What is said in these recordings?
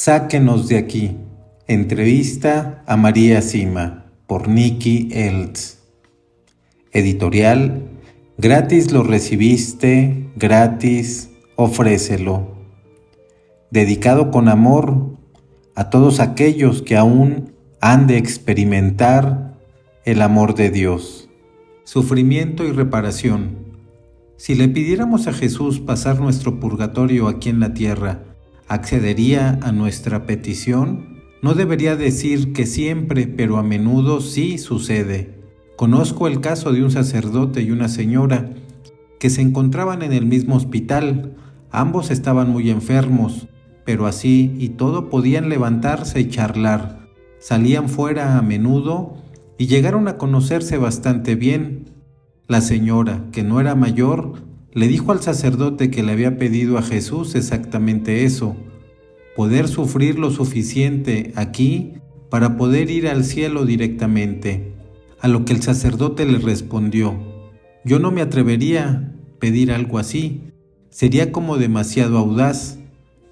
Sáquenos de aquí. Entrevista a María Sima por Nikki Eltz. Editorial: gratis lo recibiste, gratis ofrécelo. Dedicado con amor a todos aquellos que aún han de experimentar el amor de Dios. Sufrimiento y reparación. Si le pidiéramos a Jesús pasar nuestro purgatorio aquí en la tierra, ¿accedería a nuestra petición? No debería decir que siempre, pero a menudo sí sucede. Conozco el caso de un sacerdote y una señora que se encontraban en el mismo hospital. Ambos estaban muy enfermos, pero así y todo podían levantarse y charlar. Salían fuera a menudo y llegaron a conocerse bastante bien. La señora, que no era mayor, le dijo al sacerdote que le había pedido a Jesús exactamente eso: poder sufrir lo suficiente aquí para poder ir al cielo directamente. A lo que el sacerdote le respondió: yo no me atrevería a pedir algo así, sería como demasiado audaz.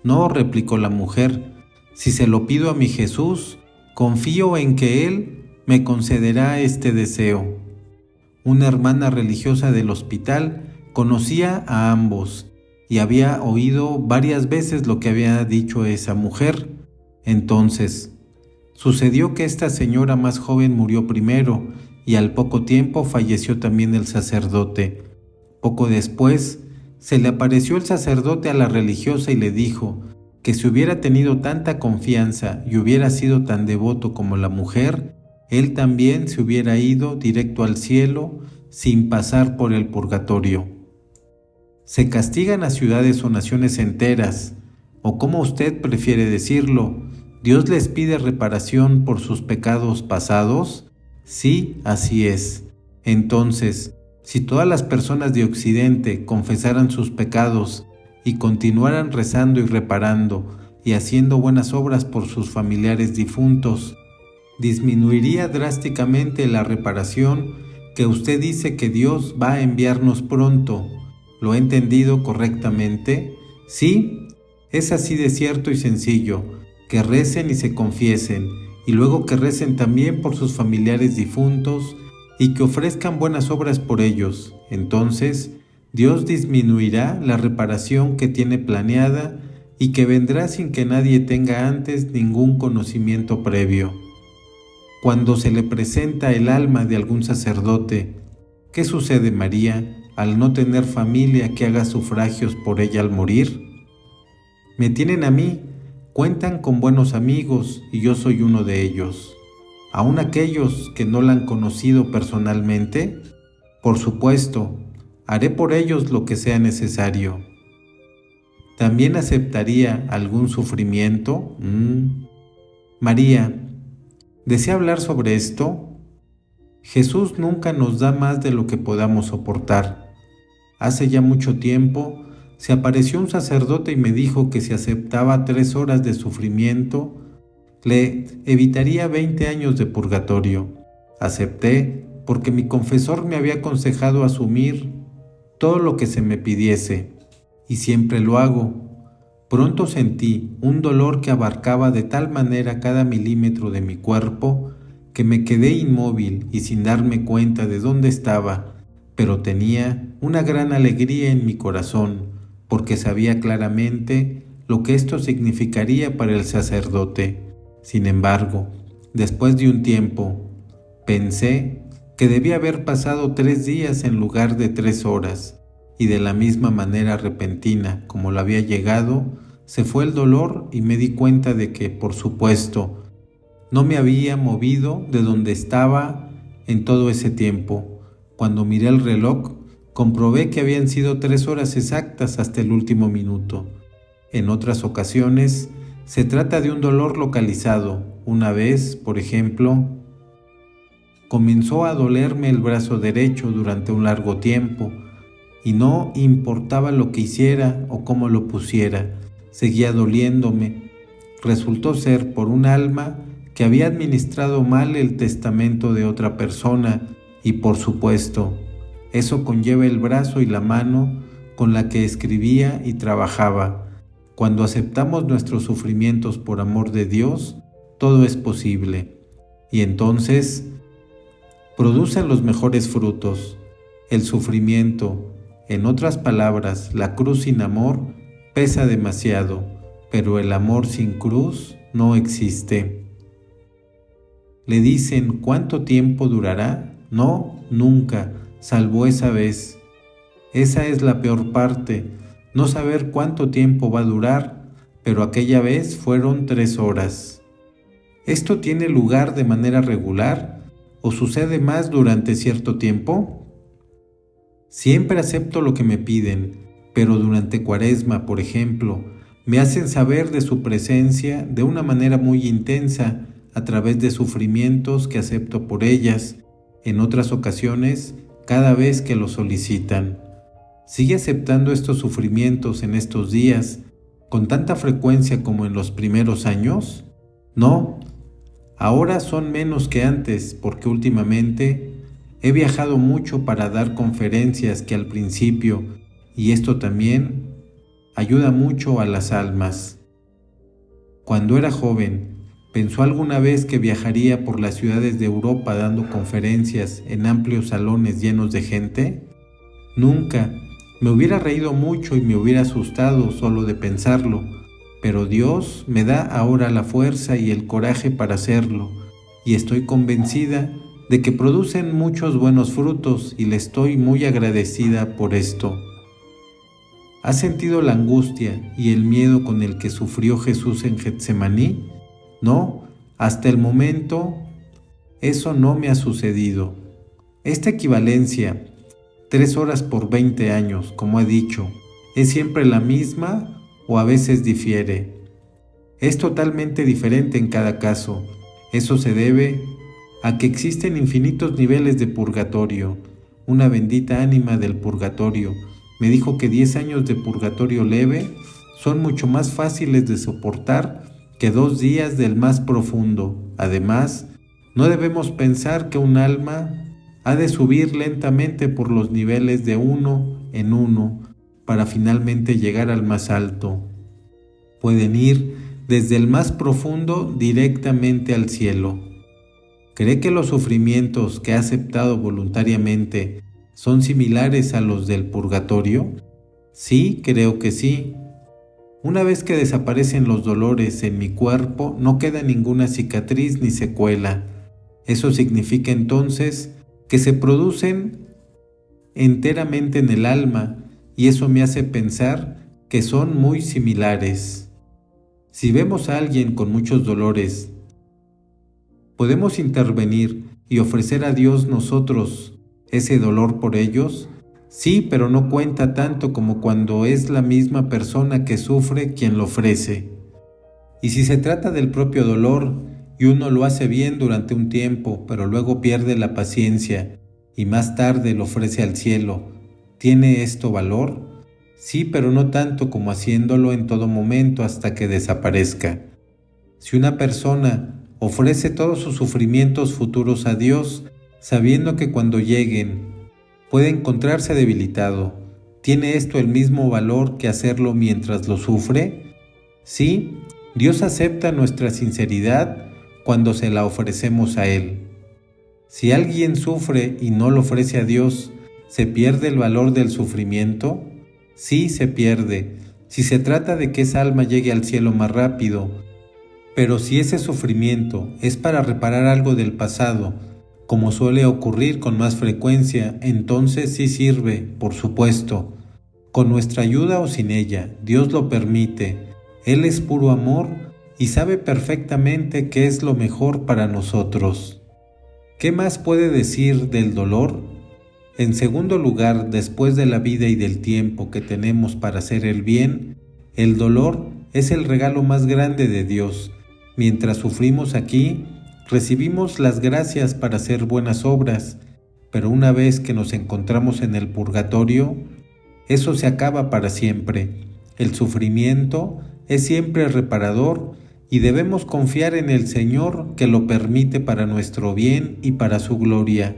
No, replicó la mujer, si se lo pido a mi Jesús, confío en que Él me concederá este deseo. Una hermana religiosa del hospital conocía a ambos y había oído varias veces lo que había dicho esa mujer. Entonces, sucedió que esta señora más joven murió primero y al poco tiempo falleció también el sacerdote. Poco después, se le apareció el sacerdote a la religiosa y le dijo que si hubiera tenido tanta confianza y hubiera sido tan devoto como la mujer, él también se hubiera ido directo al cielo sin pasar por el purgatorio. Se castigan a ciudades o naciones enteras, o como usted prefiere decirlo, ¿Dios les pide reparación por sus pecados pasados? Sí, así es. Entonces, si todas las personas de Occidente confesaran sus pecados y continuaran rezando y reparando y haciendo buenas obras por sus familiares difuntos, disminuiría drásticamente la reparación que usted dice que Dios va a enviarnos pronto. ¿Lo he entendido correctamente? Sí, es así de cierto y sencillo, que recen y se confiesen, y luego que recen también por sus familiares difuntos, y que ofrezcan buenas obras por ellos. Entonces, Dios disminuirá la reparación que tiene planeada y que vendrá sin que nadie tenga antes ningún conocimiento previo. Cuando se le presenta el alma de algún sacerdote, ¿qué sucede, María, al no tener familia que haga sufragios por ella al morir? Me tienen a mí, cuentan con buenos amigos y yo soy uno de ellos. ¿Aún aquellos que no la han conocido personalmente? Por supuesto, haré por ellos lo que sea necesario. ¿También aceptaría algún sufrimiento? María, ¿desea hablar sobre esto? Jesús nunca nos da más de lo que podamos soportar. Hace ya mucho tiempo se apareció un sacerdote y me dijo que si aceptaba 3 horas de sufrimiento, le evitaría 20 años de purgatorio. Acepté porque mi confesor me había aconsejado asumir todo lo que se me pidiese, y siempre lo hago. Pronto sentí un dolor que abarcaba de tal manera cada milímetro de mi cuerpo que me quedé inmóvil y sin darme cuenta de dónde estaba, pero tenía una gran alegría en mi corazón, porque sabía claramente lo que esto significaría para el sacerdote. Sin embargo, después de un tiempo, pensé que debía haber pasado 3 días en lugar de 3 horas, y de la misma manera repentina como lo había llegado, se fue el dolor y me di cuenta de que, por supuesto, no me había movido de donde estaba en todo ese tiempo. Cuando miré el reloj, comprobé que habían sido 3 horas exactas hasta el último minuto. En otras ocasiones, se trata de un dolor localizado. Una vez, por ejemplo, comenzó a dolerme el brazo derecho durante un largo tiempo, y no importaba lo que hiciera o cómo lo pusiera, seguía doliéndome. Resultó ser por un alma que había administrado mal el testamento de otra persona, y por supuesto, eso conlleva el brazo y la mano con la que escribía y trabajaba. Cuando aceptamos nuestros sufrimientos por amor de Dios, todo es posible. Y entonces producen los mejores frutos. El sufrimiento, en otras palabras, la cruz sin amor, pesa demasiado, pero el amor sin cruz no existe. Le dicen, ¿cuánto tiempo durará? No, nunca, salvo esa vez. Esa es la peor parte, no saber cuánto tiempo va a durar, pero aquella vez fueron 3 horas. ¿Esto tiene lugar de manera regular o sucede más durante cierto tiempo? Siempre acepto lo que me piden, pero durante Cuaresma, por ejemplo, me hacen saber de su presencia de una manera muy intensa a través de sufrimientos que acepto por ellas, en otras ocasiones, cada vez que lo solicitan. ¿Sigue aceptando estos sufrimientos en estos días con tanta frecuencia como en los primeros años? No, ahora son menos que antes porque últimamente he viajado mucho para dar conferencias que al principio, y esto también ayuda mucho a las almas. Cuando era joven, ¿pensó alguna vez que viajaría por las ciudades de Europa dando conferencias en amplios salones llenos de gente? Nunca. Me hubiera reído mucho y me hubiera asustado solo de pensarlo, pero Dios me da ahora la fuerza y el coraje para hacerlo, y estoy convencida de que producen muchos buenos frutos y le estoy muy agradecida por esto. ¿Has sentido la angustia y el miedo con el que sufrió Jesús en Getsemaní? No, hasta el momento eso no me ha sucedido. Esta equivalencia, 3 horas por 20 años, como he dicho, ¿es siempre la misma o a veces difiere? Es totalmente diferente en cada caso. Eso se debe a que existen infinitos niveles de purgatorio. Una bendita ánima del purgatorio me dijo que 10 años de purgatorio leve son mucho más fáciles de soportar que 2 días del más profundo. Además, no debemos pensar que un alma ha de subir lentamente por los niveles de uno en uno para finalmente llegar al más alto. Pueden ir desde el más profundo directamente al cielo. ¿Cree que los sufrimientos que ha aceptado voluntariamente son similares a los del purgatorio? Sí, creo que sí. Una vez que desaparecen los dolores en mi cuerpo, no queda ninguna cicatriz ni secuela. Eso significa entonces que se producen enteramente en el alma, y eso me hace pensar que son muy similares. Si vemos a alguien con muchos dolores, ¿podemos intervenir y ofrecer a Dios nosotros ese dolor por ellos? Sí, pero no cuenta tanto como cuando es la misma persona que sufre quien lo ofrece. Y si se trata del propio dolor y uno lo hace bien durante un tiempo, pero luego pierde la paciencia y más tarde lo ofrece al cielo, ¿tiene esto valor? Sí, pero no tanto como haciéndolo en todo momento hasta que desaparezca. Si una persona ofrece todos sus sufrimientos futuros a Dios, sabiendo que cuando lleguen puede encontrarse debilitado, ¿tiene esto el mismo valor que hacerlo mientras lo sufre? Sí, Dios acepta nuestra sinceridad cuando se la ofrecemos a Él. Si alguien sufre y no lo ofrece a Dios, ¿se pierde el valor del sufrimiento? Sí, se pierde, si se trata de que esa alma llegue al cielo más rápido. Pero si ese sufrimiento es para reparar algo del pasado, como suele ocurrir con más frecuencia, entonces sí sirve, por supuesto. Con nuestra ayuda o sin ella, Dios lo permite. Él es puro amor y sabe perfectamente qué es lo mejor para nosotros. ¿Qué más puede decir del dolor? En segundo lugar, después de la vida y del tiempo que tenemos para hacer el bien, el dolor es el regalo más grande de Dios. Mientras sufrimos aquí, recibimos las gracias para hacer buenas obras, pero una vez que nos encontramos en el purgatorio, eso se acaba para siempre. El sufrimiento es siempre reparador y debemos confiar en el Señor que lo permite para nuestro bien y para su gloria.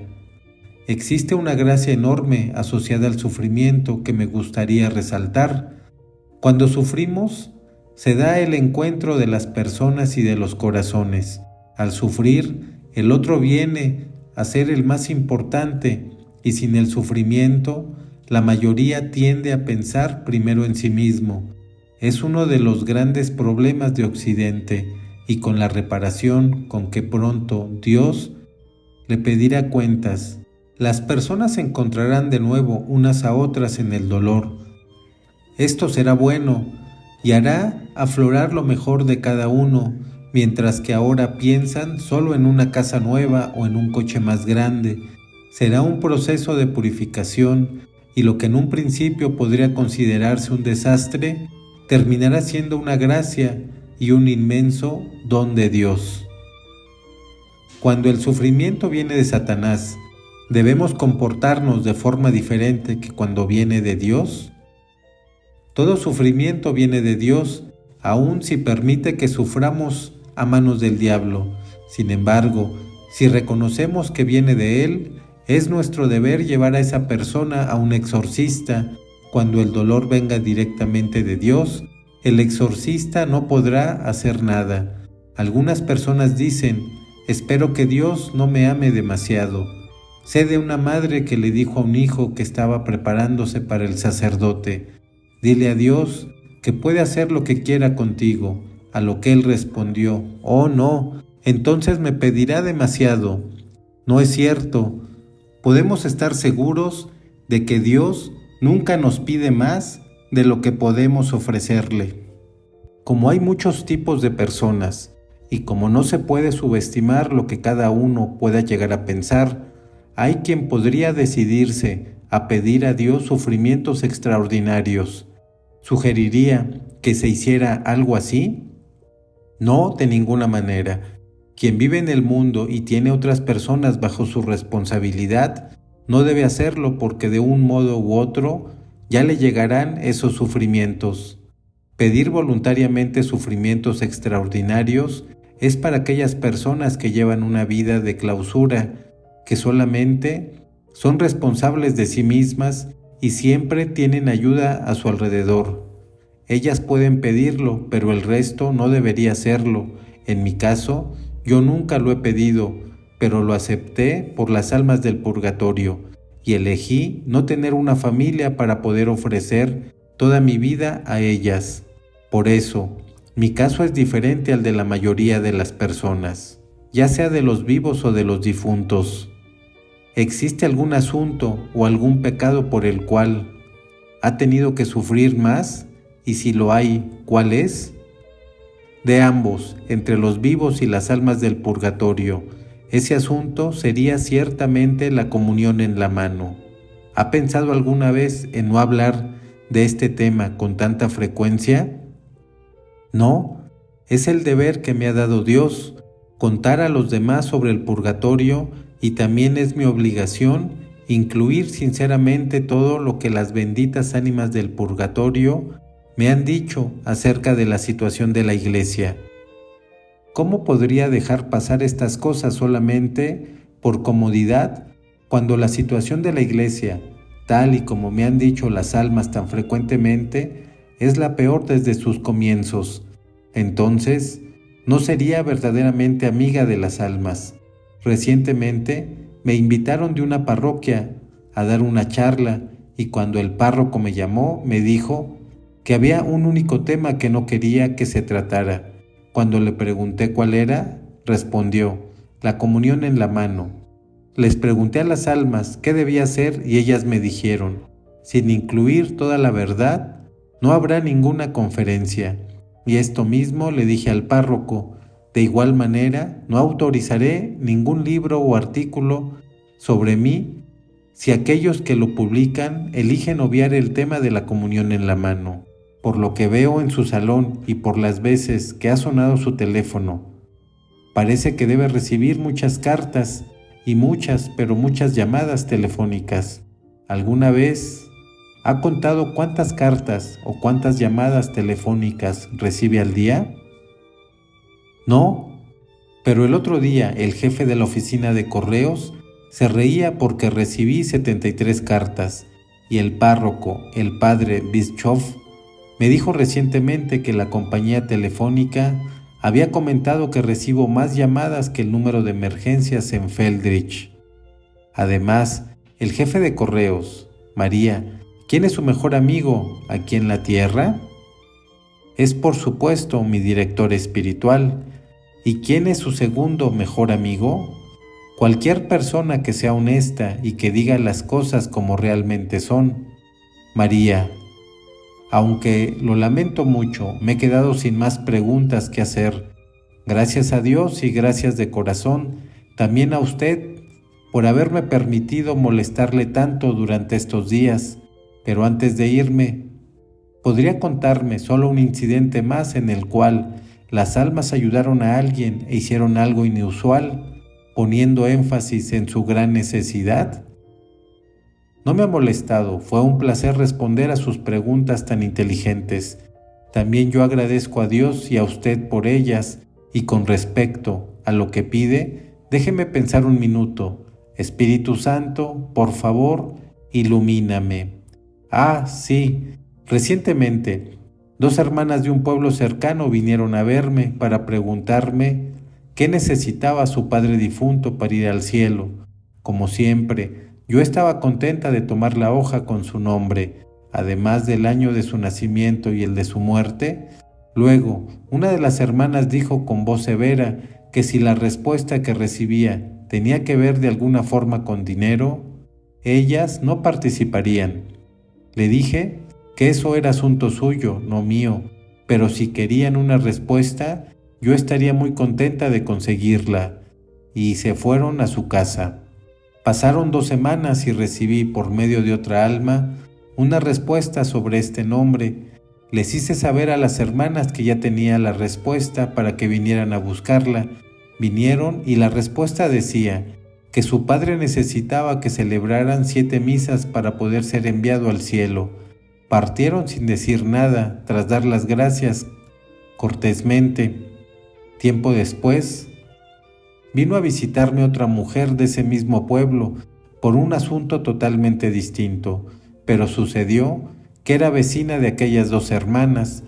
Existe una gracia enorme asociada al sufrimiento que me gustaría resaltar. Cuando sufrimos, Se da el encuentro de las personas y de los corazones. Al sufrir, el otro viene a ser el más importante, y sin el sufrimiento, la mayoría tiende a pensar primero en sí mismo. Es uno de los grandes problemas de Occidente, y con la reparación con que pronto Dios le pedirá cuentas, las personas se encontrarán de nuevo unas a otras en el dolor. Esto será bueno y hará aflorar lo mejor de cada uno, mientras que ahora piensan solo en una casa nueva o en un coche más grande. Será un proceso de purificación, y lo que en un principio podría considerarse un desastre, terminará siendo una gracia y un inmenso don de Dios. Cuando el sufrimiento viene de Satanás, ¿debemos comportarnos de forma diferente que cuando viene de Dios? Todo sufrimiento viene de Dios, aun si permite que suframos a manos del diablo. Sin embargo, si reconocemos que viene de Él, es nuestro deber llevar a esa persona a un exorcista. Cuando el dolor venga directamente de Dios, el exorcista no podrá hacer nada. Algunas personas dicen: espero que Dios no me ame demasiado. Sé de una madre que le dijo a un hijo que estaba preparándose para el sacerdote: dile a Dios que puede hacer lo que quiera contigo. A lo que él respondió: oh no, entonces me pedirá demasiado. No es cierto. Podemos estar seguros de que Dios nunca nos pide más de lo que podemos ofrecerle. Como hay muchos tipos de personas, y como no se puede subestimar lo que cada uno pueda llegar a pensar, hay quien podría decidirse a pedir a Dios sufrimientos extraordinarios. ¿Sugeriría que se hiciera algo así? No, de ninguna manera. Quien vive en el mundo y tiene otras personas bajo su responsabilidad, no debe hacerlo, porque de un modo u otro ya le llegarán esos sufrimientos. Pedir voluntariamente sufrimientos extraordinarios es para aquellas personas que llevan una vida de clausura, que solamente son responsables de sí mismas y siempre tienen ayuda a su alrededor. Ellas pueden pedirlo, pero el resto no debería hacerlo. En mi caso, yo nunca lo he pedido, pero lo acepté por las almas del purgatorio, y elegí no tener una familia para poder ofrecer toda mi vida a ellas. Por eso, mi caso es diferente al de la mayoría de las personas, ya sea de los vivos o de los difuntos. ¿Existe algún asunto o algún pecado por el cual ha tenido que sufrir más? Y si lo hay, ¿cuál es? De ambos, entre los vivos y las almas del purgatorio, ese asunto sería ciertamente la comunión en la mano. ¿Ha pensado alguna vez en no hablar de este tema con tanta frecuencia? No, es el deber que me ha dado Dios, contar a los demás sobre el purgatorio, y también es mi obligación incluir sinceramente todo lo que las benditas ánimas del purgatorio me han dicho acerca de la situación de la Iglesia. ¿Cómo podría dejar pasar estas cosas solamente por comodidad, cuando la situación de la Iglesia, tal y como me han dicho las almas tan frecuentemente, es la peor desde sus comienzos? Entonces, no sería verdaderamente amiga de las almas. Recientemente me invitaron de una parroquia a dar una charla, y cuando el párroco me llamó, me dijo que había un único tema que no quería que se tratara. Cuando le pregunté cuál era, respondió: la comunión en la mano. Les pregunté a las almas qué debía hacer y ellas me dijeron: sin incluir toda la verdad, no habrá ninguna conferencia. Y esto mismo le dije al párroco: de igual manera, no autorizaré ningún libro o artículo sobre mí si aquellos que lo publican eligen obviar el tema de la comunión en la mano. Por lo que veo en su salón y por las veces que ha sonado su teléfono, parece que debe recibir muchas cartas y muchas, pero muchas llamadas telefónicas. ¿Alguna vez ha contado cuántas cartas o cuántas llamadas telefónicas recibe al día? No, pero el otro día el jefe de la oficina de correos se reía porque recibí 73 cartas, y el párroco, el padre Bischoff, Me dijo recientemente que la compañía telefónica había comentado que recibo más llamadas que el número de emergencias en Feldrich. Además, el jefe de correos, María, ¿quién es su mejor amigo aquí en la tierra? Es por supuesto mi director espiritual. ¿Y quién es su segundo mejor amigo? Cualquier persona que sea honesta y que diga las cosas como realmente son. María, aunque lo lamento mucho, me he quedado sin más preguntas que hacer. Gracias a Dios y gracias de corazón, también a usted, por haberme permitido molestarle tanto durante estos días. Pero antes de irme, ¿podría contarme solo un incidente más en el cual las almas ayudaron a alguien e hicieron algo inusual, poniendo énfasis en su gran necesidad? No me ha molestado, fue un placer responder a sus preguntas tan inteligentes. También yo agradezco a Dios y a usted por ellas, y con respecto a lo que pide, déjeme pensar un minuto. Espíritu Santo, por favor, ilumíname. Ah, sí, recientemente, 2 hermanas de un pueblo cercano vinieron a verme para preguntarme qué necesitaba su padre difunto para ir al cielo. Como siempre, yo estaba contenta de tomar la hoja con su nombre, además del año de su nacimiento y el de su muerte. Luego, una de las hermanas dijo con voz severa que si la respuesta que recibía tenía que ver de alguna forma con dinero, ellas no participarían. Le dije que eso era asunto suyo, no mío, pero si querían una respuesta, yo estaría muy contenta de conseguirla. Y se fueron a su casa. Pasaron 2 semanas y recibí, por medio de otra alma, una respuesta sobre este nombre. Les hice saber a las hermanas que ya tenía la respuesta para que vinieran a buscarla. Vinieron y la respuesta decía que su padre necesitaba que celebraran 7 misas para poder ser enviado al cielo. Partieron sin decir nada, tras dar las gracias cortésmente. Tiempo después, vino a visitarme otra mujer de ese mismo pueblo por un asunto totalmente distinto, pero sucedió que era vecina de aquellas 2 hermanas.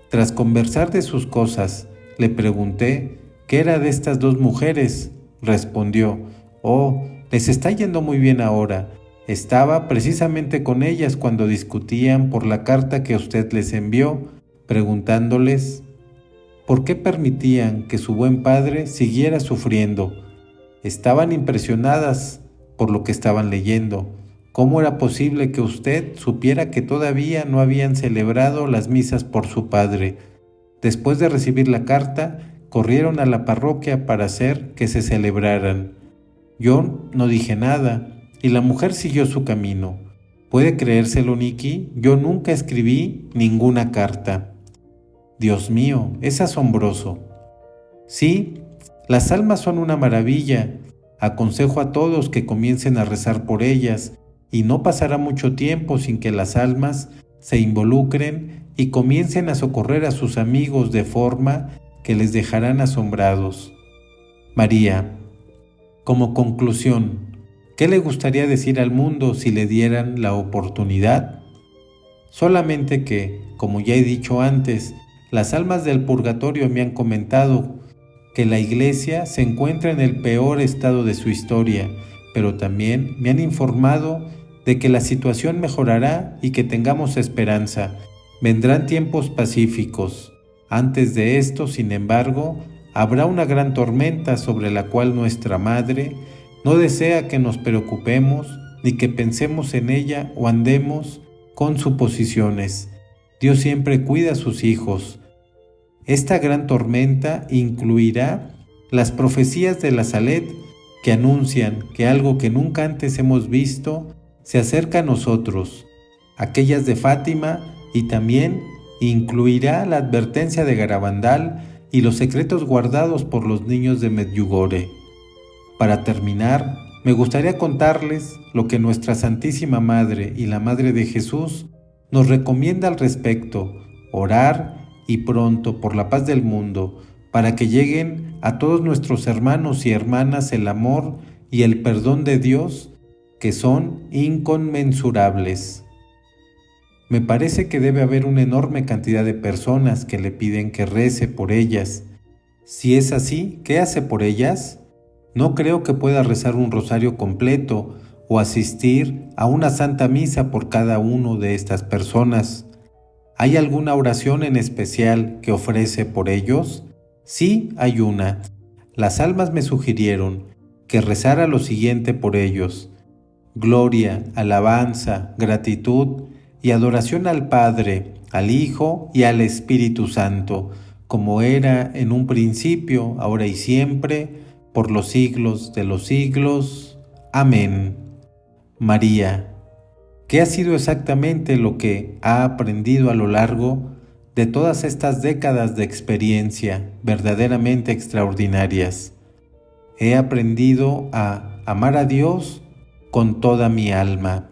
Tras conversar de sus cosas, le pregunté qué era de estas 2 mujeres. Respondió: «Oh, les está yendo muy bien ahora. Estaba precisamente con ellas cuando discutían por la carta que usted les envió, preguntándoles ¿por qué permitían que su buen padre siguiera sufriendo? Estaban impresionadas por lo que estaban leyendo. ¿Cómo era posible que usted supiera que todavía no habían celebrado las misas por su padre? Después de recibir la carta, corrieron a la parroquia para hacer que se celebraran. Yo no dije nada y la mujer siguió su camino. ¿Puede creérselo, Nicky? Yo nunca escribí ninguna carta». Dios mío, es asombroso. Sí, las almas son una maravilla. Aconsejo a todos que comiencen a rezar por ellas, y no pasará mucho tiempo sin que las almas se involucren y comiencen a socorrer a sus amigos de forma que les dejarán asombrados. María, como conclusión, ¿qué le gustaría decir al mundo si le dieran la oportunidad? Solamente que, como ya he dicho antes, las almas del purgatorio me han comentado que la Iglesia se encuentra en el peor estado de su historia, pero también me han informado de que la situación mejorará y que tengamos esperanza. Vendrán tiempos pacíficos. Antes de esto, sin embargo, habrá una gran tormenta sobre la cual nuestra Madre no desea que nos preocupemos ni que pensemos en ella o andemos con suposiciones. Dios siempre cuida a sus hijos. Esta gran tormenta incluirá las profecías de la Salet que anuncian que algo que nunca antes hemos visto se acerca a nosotros, aquellas de Fátima, y también incluirá la advertencia de Garabandal y los secretos guardados por los niños de Medjugorje. Para terminar, me gustaría contarles lo que nuestra Santísima Madre y la Madre de Jesús nos recomienda al respecto: orar y pronto por la paz del mundo, para que lleguen a todos nuestros hermanos y hermanas el amor y el perdón de Dios, que son inconmensurables. Me parece que debe haber una enorme cantidad de personas que le piden que rece por ellas. Si es así, ¿qué hace por ellas? No creo que pueda rezar un rosario completo o asistir a una santa misa por cada uno de estas personas. ¿Hay alguna oración en especial que ofrece por ellos? Sí, hay una. Las almas me sugirieron que rezara lo siguiente por ellos: gloria, alabanza, gratitud y adoración al Padre, al Hijo y al Espíritu Santo, como era en un principio, ahora y siempre, por los siglos de los siglos. Amén. María, ¿qué ha sido exactamente lo que ha aprendido a lo largo de todas estas décadas de experiencia verdaderamente extraordinarias? He aprendido a amar a Dios con toda mi alma,